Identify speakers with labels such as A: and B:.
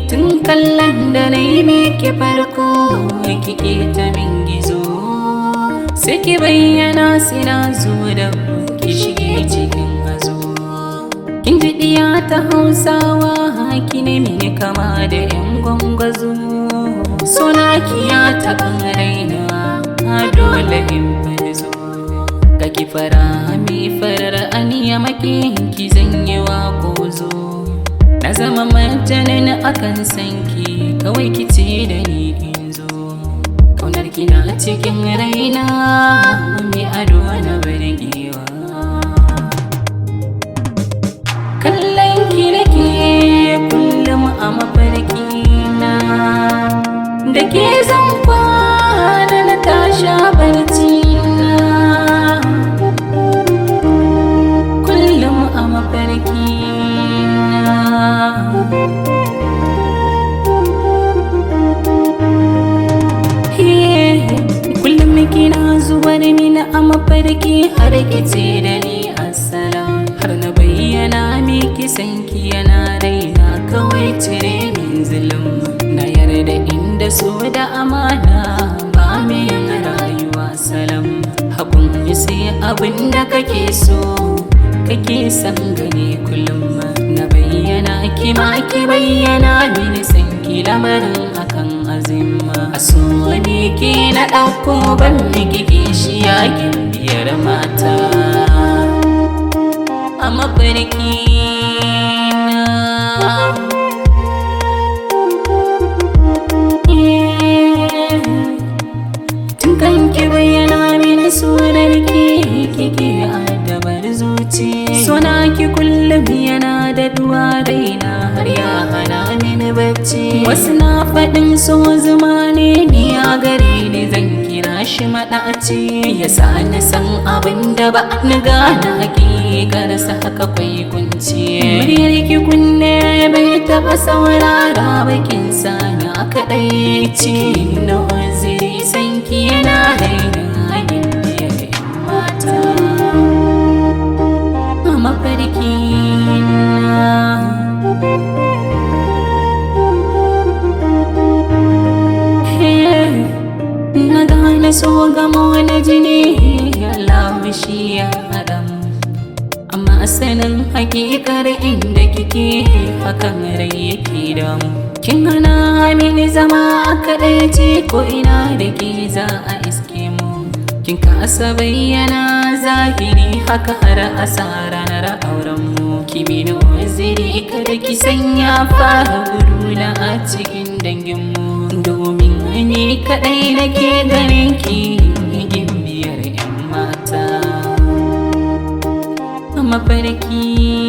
A: Tun kallon da na yi miki farko kike ta min gizo, sai ki bayyana sai na zo da ki shige cikin hazo. Kin ji diya ta Hausawa haki ne mini kama da yan gwangwazo, suna kiya ta kan raina dole in farzo. Ka ki fara mi farar aniya makin ki zanyi wa kozo, na zama majanin akan sanki kawai kice da ni in zo. Kaunar kina cikin raina mai ado na birgewa, kallon ki nake kullum a mafarki na, da ke zan kwana na tasha barci na, kullum a mafarki kullum kina zuwar mini a mafarki har kice da ni assalam, har na bayyana miki sanki yana raina kawai cire min zulum. Na yarda inda so da amana ba mai rayuwa salam, hakun sai abin da kake so kake san gani kullum. Na bayyana ki ma ki bayyana mini sanki lamarin akan azima, a so ne ke na ɗauko ban miki kishi yakin biyar mata a mafarki na. Tun kan ki bayyana mini sunan ki kike adabar zuci, suna ki kullum yana da duwa raina har ya hana mini bacci. Wasu na faɗin so zuma ne ni a gare ni zan kira shi maɗaci, ya sa ni san abin da ba ni gane hakikarsa haka kwai kunci. Muryar ki kunne bai taɓa saurara bakin sana kaɗai ce na uziri sanki yana raina biyar mata a mafarki na gane so gama wani jini Allah shi ya haɗam, amma sanin hakikar inda kike hakan rai yake damu. Kin hana mini zama a kaɗaici ko ina da ke za a iske mu, kin kasa bayyana zahiri haka har asara na auren mu. Ki mini uziri kada ki sanya fara guduna a cikin dangin mu, domin ni kaɗai nake ganin ki gimbiyar 'yan mata a mafarki.